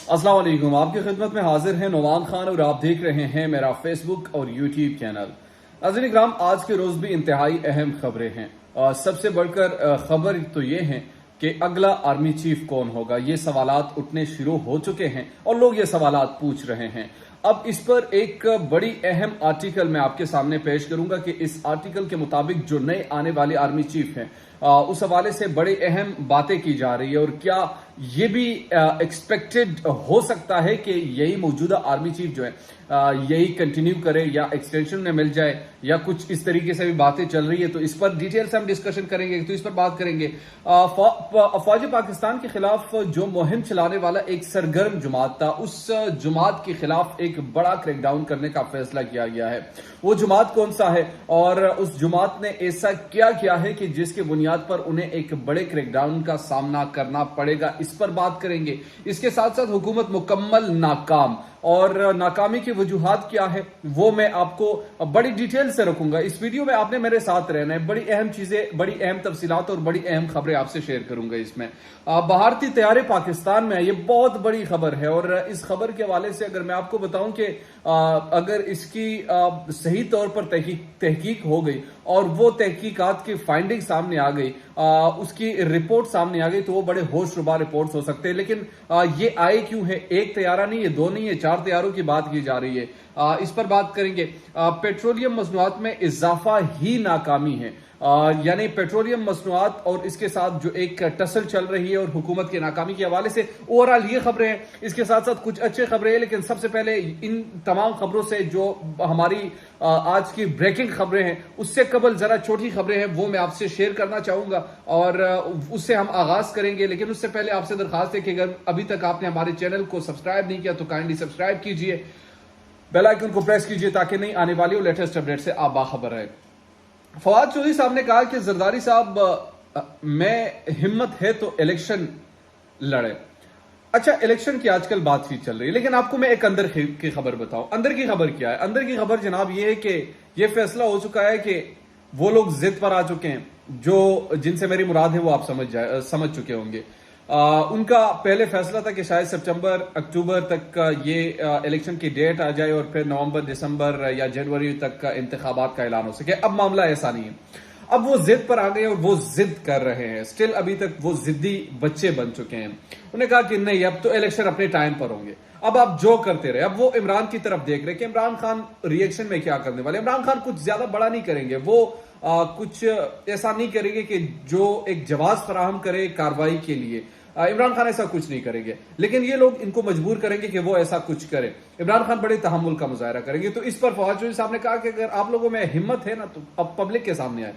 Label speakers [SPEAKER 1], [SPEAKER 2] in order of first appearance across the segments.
[SPEAKER 1] अस्सलाम वालेकुम। आपकी खिदमत में हाजिर है नौमान खान और आप देख रहे हैं मेरा फेसबुक और यूट्यूब चैनल। नाज़रीन इकराम, आज के रोज भी इंतहाई अहम खबरें हैं। सबसे बढ़कर खबर तो ये है कि अगला आर्मी चीफ कौन होगा। ये सवालात उठने शुरू हो चुके हैं और लोग ये सवालात पूछ रहे हैं। अब इस पर एक बड़ी अहम आर्टिकल मैं आपके सामने पेश करूंगा कि इस आर्टिकल के मुताबिक जो नए आने वाले आर्मी चीफ हैं उस हवाले से बड़ी अहम बातें की जा रही है और क्या ये भी एक्सपेक्टेड हो सकता है कि यही मौजूदा आर्मी चीफ जो है यही कंटिन्यू करे या एक्सटेंशन में मिल जाए या कुछ इस तरीके से भी बातें चल रही है। तो इस पर डिटेल से हम डिस्कशन करेंगे। तो इस पर बात करेंगे फौज पाकिस्तान के खिलाफ जो मुहिम चलाने वाला एक सरगर्म जुमात था, उस जुमात के खिलाफ एक बड़ा क्रैकडाउन करने का फैसला किया गया है। वो जुमात कौन सा है और उस जुमात ने ऐसा क्या किया है कि जिसके बुनियाद पर उन्हें एक बड़े क्रैकडाउन का सामना करना पड़ेगा, इस पर बात करेंगे। इसके साथ साथ हुकूमत मुकम्मल नाकाम और नाकामी की वजूहात क्या है वो मैं आपको बड़ी डिटेल से रखूंगा। इस वीडियो में आपने मेरे साथ रहना है। बड़ी अहम चीजें, बड़ी अहम तफसीलात और बड़ी अहम खबरें आपसे शेयर करूंगा। इसमें भारतीय तैयारी पाकिस्तान में ये बहुत बड़ी खबर है और इस खबर के हवाले से अगर मैं आपको बताऊं कि अगर इसकी सही तौर पर तहकीक हो गई और वो तहकीकात की फाइंडिंग सामने आ गई, उसकी रिपोर्ट सामने आ गई, तो वो बड़े होशरुबा रिपोर्ट्स हो सकते हैं। लेकिन ये आए क्यों है? एक तैयारा नहीं है, दो नहीं है, 4 तैयारों की बात की जा रही है। इस पर बात करेंगे। पेट्रोलियम मसनूआत में इजाफा ही नाकामी है, यानी पेट्रोलियम मसनूआत और इसके साथ जो एक टसल चल रही है और हुकूमत की नाकामी के हवाले से ओवरऑल ये खबरें हैं। इसके साथ साथ कुछ अच्छे खबरें हैं, लेकिन सबसे पहले इन तमाम खबरों से जो हमारी आज की ब्रेकिंग खबरें हैं उससे कबल जरा छोटी खबरें हैं वो मैं आपसे शेयर करना चाहूंगा और उससे हम आगाज करेंगे। लेकिन उससे पहले आपसे दरखास्त है कि अगर अभी तक आपने हमारे चैनल को सब्सक्राइब नहीं किया तो काइंडली सब्सक्राइब कीजिए, बेल आइकन को प्रेस कीजिए ताकि नई आने वाली और लेटेस्ट अपडेट से आप बाखबर रहे। फवाद चौधरी साहब ने कहा कि जरदारी साहब में हिम्मत है तो इलेक्शन लड़े। अच्छा, इलेक्शन की आजकल बातचीत चल रही है, लेकिन आपको मैं एक अंदर की खबर बताऊं। अंदर की खबर क्या है? अंदर की खबर जनाब ये है कि यह फैसला हो चुका है कि वो लोग जिद पर आ चुके हैं जो जिनसे मेरी मुराद है वो आप समझ चुके होंगे। उनका पहले फैसला था कि शायद सितंबर अक्टूबर तक ये इलेक्शन की डेट आ जाए और फिर नवंबर दिसंबर या जनवरी तक इंतखाबात का ऐलान हो सके। अब मामला ऐसा नहीं है। अब वो जिद पर आ गए और वो जिद कर रहे हैं। स्टिल अभी तक वो जिद्दी बच्चे बन चुके हैं। उन्हें कहा कि नहीं, अब तो इलेक्शन अपने टाइम पर होंगे, अब आप जो करते रहे। अब वो इमरान की तरफ देख रहे कि इमरान खान रिएक्शन में क्या करने वाले। इमरान खान कुछ ज्यादा बड़ा नहीं करेंगे, वो कुछ ऐसा नहीं करेंगे कि जो एक जवाब फराहम करे कार्रवाई के लिए। इमरान खान ऐसा कुछ नहीं करेंगे, लेकिन ये लोग इनको मजबूर करेंगे कि वो ऐसा कुछ करें। इमरान खान बड़े तहम्मुल का मुजाहरा करेंगे। तो इस पर फवाद चौधरी साहब ने कहा कि अगर आप लोगों में हिम्मत है ना तो अब पब्लिक के सामने आए।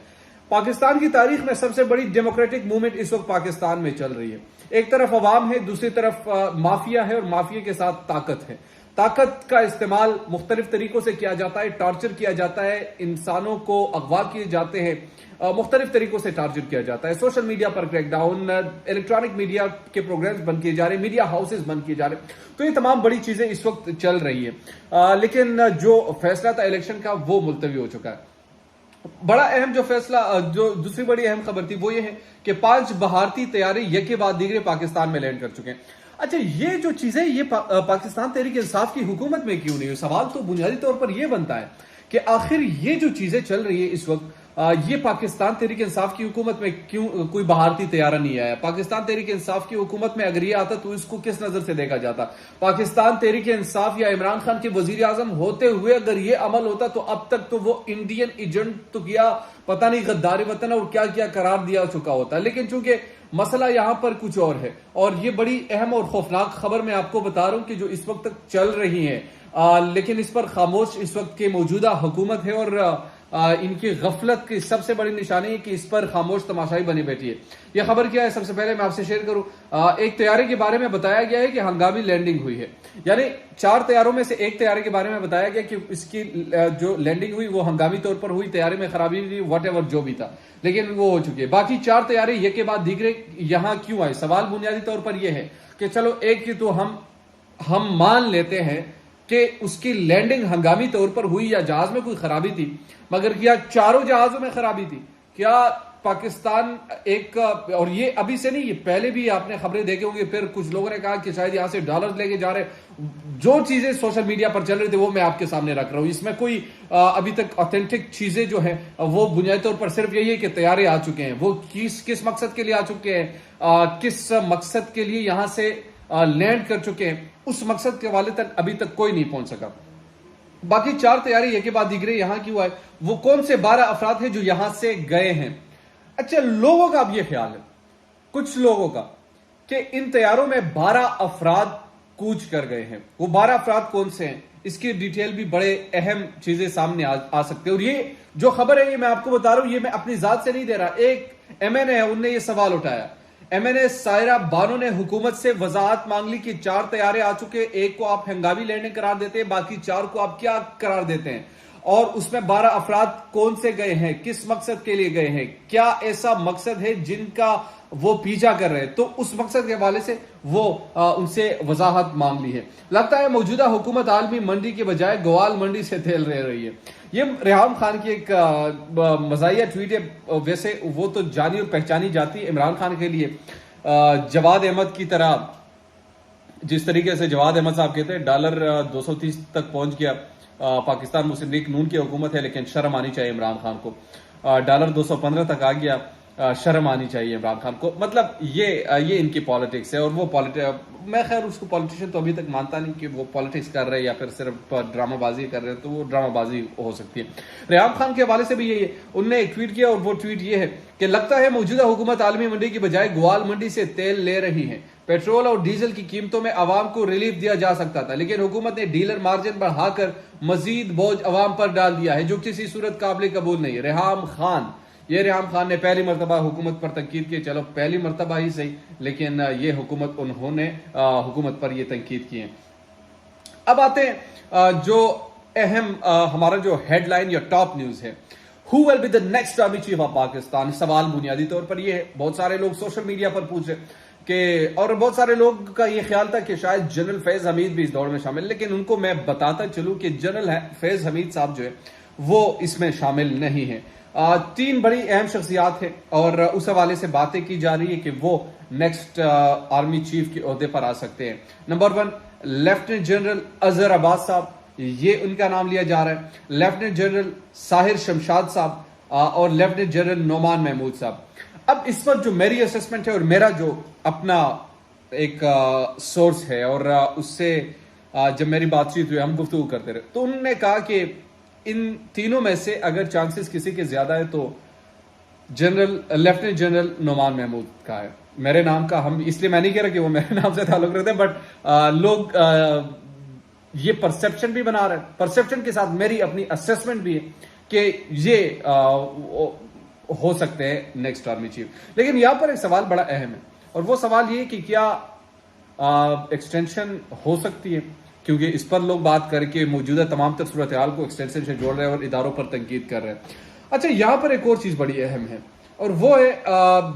[SPEAKER 1] पाकिस्तान की तारीख में सबसे बड़ी डेमोक्रेटिक मूवमेंट इस वक्त पाकिस्तान में चल रही है। एक तरफ अवाम है, दूसरी तरफ माफिया है और माफिया के साथ ताकत है। ताकत का इस्तेमाल मुख्तलिफ तरीकों से किया जाता है, टॉर्चर किया जाता है, इंसानों को अगवा किए जाते हैं, मुख्तलिफ तरीकों से टारगेट किया जाता है। सोशल मीडिया पर क्रैकडाउन, इलेक्ट्रॉनिक मीडिया के प्रोग्राम्स बंद किए जा रहे हैं, मीडिया हाउसेस बंद किए जा रहे हैं। तो ये तमाम बड़ी चीजें इस वक्त चल रही है। लेकिन जो फैसला था इलेक्शन का वो मुलतवी हो चुका है। बड़ा अहम जो फैसला, जो दूसरी बड़ी अहम खबर थी वो ये है कि 5 भारतीय तैयारी एक के बाद दीगरे पाकिस्तान में लैंड कर चुके हैं। अच्छा, ये जो चीजें ये पाकिस्तान तहरीक इंसाफ की हुकूमत में क्यों नहीं है? सवाल तो बुनियादी तौर पर यह बनता है कि आखिर ये जो चीजें चल रही है इस वक्त, ये पाकिस्तान तहरीक इंसाफ की हुकूमत में क्यों कोई भारतीय तैयारा नहीं आया? पाकिस्तान तहरीक इंसाफ की हुकूमत में अगर ये आता तो इसको किस नजर से देखा जाता? पाकिस्तान तहरीक इंसाफ या इमरान खान के वजीर आजम होते हुए अगर ये अमल होता तो अब तक तो वो इंडियन एजेंट तो किया, पता नहीं गद्दारी वतन और क्या क्या करार दिया चुका होता। लेकिन चूंकि मसला यहां पर कुछ और है और ये बड़ी अहम और खौफनाक खबर मैं आपको बता रहा हूं कि जो इस वक्त तक चल रही है, लेकिन इस पर खामोश इस वक्त की मौजूदा हुकूमत है और इनकी गफलत की सबसे बड़ी निशानी है कि इस पर खामोश तमाशाई बनी बैठी है। यह खबर क्या है सबसे पहले मैं आपसे शेयर करूं। एक तैयारी के बारे में बताया गया है कि हंगामी लैंडिंग हुई है, यानी 4 तैयारों में से एक तैयारी के बारे में बताया गया कि इसकी जो लैंडिंग हुई वो हंगामी तौर पर हुई, तैयारी में खराबी हुई, वट जो भी था, लेकिन वो हो चुकी है। बाकी 4 तैयारी एक के बाद दीगरे यहां क्यों आई? सवाल बुनियादी तौर पर यह है कि चलो एक की तो हम मान लेते हैं कि उसकी लैंडिंग हंगामी तौर पर हुई या जहाज में कोई खराबी थी, मगर क्या चारों जहाजों में खराबी थी? क्या पाकिस्तान एक, और ये अभी से नहीं, ये पहले भी आपने खबरें देखे होंगे, फिर कुछ लोगों ने कहा कि शायद यहां से डॉलर लेके जा रहे, जो चीजें सोशल मीडिया पर चल रही थी वो मैं आपके सामने रख रहा हूं। इसमें कोई अभी तक ऑथेंटिक चीजें जो है वो बुनियादी तौर पर सिर्फ यही है कि तैयारे आ चुके हैं, वो किस मकसद के लिए आ चुके हैं, किस मकसद के लिए यहां से लैंड कर चुके हैं, उस मकसद के हवाले तक अभी तक कोई नहीं पहुंच सका। बाकी 4 तैयारी एक के बाद दिख रही यहां की हुआ है, वो कौन से 12 अफराद हैं जो यहां से गए हैं। अच्छा, लोगों का अब यह ख्याल है, कुछ लोगों का, कि इन तैयारों में 12 अफराद कूच कर गए हैं। वो 12 अफराद कौन से हैं, इसकी डिटेल भी बड़े अहम चीजें सामने आ सकते हैं। और ये जो खबर है ये मैं आपको बता रहा हूं, ये मैं अपनी जात से नहीं दे रहा। एक एमएनए है, उनने ये सवाल उठाया। एमएनए सायरा बानो ने हुकूमत से वजाहत मांग ली कि 4 तैयारे आ चुके, एक को आप हंगामी लैंडिंग करार देते हैं, बाकी 4 को आप क्या करार देते हैं, और उसमें 12 अफराद कौन से गए हैं, किस मकसद के लिए गए हैं, क्या ऐसा मकसद है जिनका वो पीछा कर रहे हैं। तो उस मकसद के हवाले से वो उनसे वजाहत मांग ली है। लगता है मौजूदा हुकूमत आलमी मंडी के बजाय ग्वाल मंडी से तेल ले रही है। ये रेहाम खान की एक मजाहिया ट्वीट है। वैसे वो तो जानी और पहचानी जाती है इमरान खान के लिए, जवाद अहमद की तरह। जिस तरीके से जवाद अहमद साहब कहते हैं डॉलर 230 तक पहुंच गया, पाकिस्तान मुस्लिम लीग नून की हुकूमत है, लेकिन शर्म आनी चाहिए इमरान खान को। डॉलर 215 तक आ गया, शर्म आनी चाहिए इमरान खान को। मतलब ये इनकी पॉलिटिक्स है। और वो मैं खैर उसको पॉलिटिशियन तो अभी तक मानता नहीं कि वो पॉलिटिक्स कर रहे हैं या फिर सिर्फ ड्रामाबाजी कर रहे हैं, तो वो ड्रामाबाजी हो सकती है। रेहाम खान के हवाले से भी यही है, उनने एक ट्वीट किया और वो ट्वीट ये है कि लगता है मौजूदा हुकूमत आलमी मंडी की बजाय ग्वाल मंडी से तेल ले रही है। पेट्रोल और डीजल की कीमतों में आवाम को रिलीफ दिया जा सकता था, लेकिन हुकूमत ने डीलर मार्जिन बढ़ाकर मजीद बोझ आवाम पर डाल दिया है, जो किसी सूरत काबिल कबूल नहीं। रेहाम खान ने पहली मरतबा हुकूमत पर तनकीद की। चलो पहली मरतबा ही सही, लेकिन ये उन्होंने हुकूमत पर ये तनकीद की है। अब आते हैं जो अहम हमारा जो हेडलाइन या टॉप न्यूज है, who will be the next army chief of Pakistan. सवाल बुनियादी तौर पर यह है, बहुत सारे लोग सोशल मीडिया पर पूछ रहे कि, और बहुत सारे लोग का यह ख्याल था कि शायद जनरल फैज हमीद भी इस दौड़ में शामिल, लेकिन उनको मैं बताता चलूं कि जनरल फैज हमीद साहब जो है वो इसमें शामिल नहीं है। 3 बड़ी अहम शख्सियात हैं और उस हवाले से बातें की जा रही है कि वो नेक्स्ट आर्मी चीफ के ओहदे पर आ सकते हैं। Number 1 lieutenant general Azhar Abbas साहब, ये उनका नाम लिया जा रहा है। लेफ्टिनेंट जनरल साहिर शमशाद साहब और लेफ्टिनेंट जनरल नोमान महमूद साहब। अब इस पर जो मेरी असेसमेंट है और मेरा जो अपना एक सोर्स है, और उससे जब मेरी बातचीत हुई, हम गुफ्तगू करते रहे, तो उन्होंने कहा कि इन तीनों में से अगर चांसेस किसी के ज्यादा है तो लेफ्टिनेंट जनरल नोमान महमूद का है। मेरे नाम का, हम इसलिए मैं नहीं कह रहा कि वो मेरे नाम से ताल्लुक रखते हैं, बट लोग ये परसेप्शन भी बना रहे हैं। परसेप्शन के साथ मेरी अपनी असेसमेंट भी है कि ये हो सकते हैं नेक्स्ट आर्मी चीफ। लेकिन यहां पर एक सवाल बड़ा अहम है, और वो सवाल ये कि क्या एक्सटेंशन हो सकती है, क्योंकि इस पर लोग बात करके मौजूदा तमाम तर सूरत हाल को एक्सटेंशन से जोड़ रहे हैं और इदारों पर तनकीद कर रहे हैं। अच्छा, यहां पर एक और चीज बड़ी अहम है, और वो है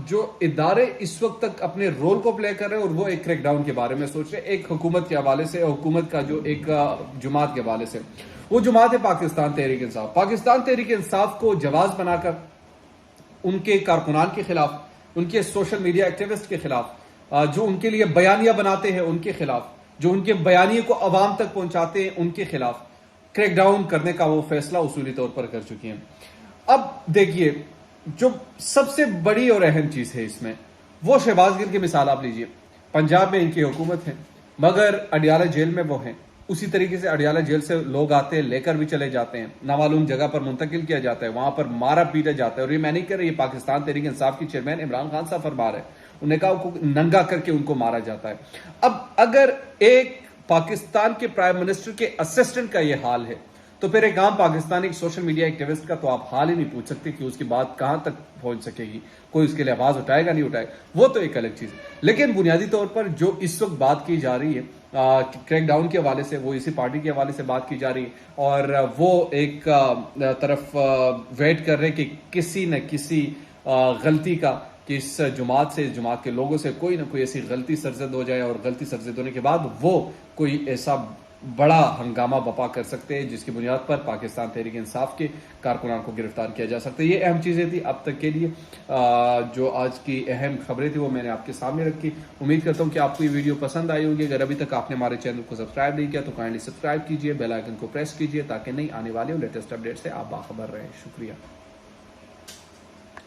[SPEAKER 1] जो इदारे इस वक्त तक अपने रोल को प्ले कर रहे हैं और वो एक क्रैकडाउन के बारे में सोच रहे हैं, एक हुकूमत के हवाले से, हुकूमत का जो एक जुमात के हवाले से। वो जुमात है पाकिस्तान तहरीक इंसाफ। पाकिस्तान तहरीक इंसाफ को जवाब बनाकर उनके कारकुनान के खिलाफ, उनके सोशल मीडिया एक्टिविस्ट के खिलाफ, जो उनके लिए बयानियां बनाते हैं उनके खिलाफ, जो उनके बयानिए को अवाम तक पहुंचाते हैं उनके खिलाफ क्रैकडाउन करने का वो फैसला उसूली तौर पर कर चुकी हैं। अब देखिए, जो सबसे बड़ी और अहम चीज है इसमें, वो शहबाज गिल की मिसाल आप लीजिए। पंजाब में इनकी हुकूमत है, मगर अडियाला जेल में वो हैं। उसी तरीके से अडियाला जेल से लोग आते हैं, लेकर भी चले जाते हैं, नामालूम जगह पर मुंतकिल किया जाता है, वहां पर मारा पीटा जाता है। और ये मैं नहीं कह रही, पाकिस्तान तहरीक इंसाफ की चेयरमैन इमरान खान साहब फरमा रहे हैं, उन्हें कहा उनको नंगा करके उनको मारा जाता है। अब अगर एक पाकिस्तान के प्राइम मिनिस्टर के असिस्टेंट का यह हाल है, तो फिर एक आम पाकिस्तानी सोशल मीडिया एक्टिविस्ट का तो आप हाल ही नहीं पूछ सकते कि उसकी बात कहां तक पहुंच सकेगी, कोई उसके लिए आवाज उठाएगा नहीं उठाएगा, वो तो एक अलग चीज है। लेकिन बुनियादी तौर पर जो इस वक्त बात की जा रही है क्रैकडाउन के हवाले से, वो इसी पार्टी के हवाले से बात की जा रही है, और वो एक तरफ वेट कर रहे कि किसी न किसी गलती का, कि इस जुमात से, इस जुमात के लोगों से कोई ना कोई ऐसी गलती सरजद हो जाए, और गलती सरजद होने के बाद वो कोई ऐसा बड़ा हंगामा बपा कर सकते हैं, जिसकी बुनियाद पर पाकिस्तान तहरीक इंसाफ के कारकुनान को गिरफ्तार किया जा सकता है। ये अहम चीज़ें थी अब तक के लिए। जो आज की अहम खबरें थी वो मैंने आपके सामने रखी। उम्मीद करता हूँ कि आपको ये वीडियो पसंद आई होगी। अगर अभी तक आपने हमारे चैनल को सब्सक्राइब नहीं किया तो काइंडली सब्सक्राइब कीजिए, बेल आइकन को प्रेस कीजिए ताकि नई आने वाली लेटेस्ट अपडेट से आप बाखबर रहें। शुक्रिया।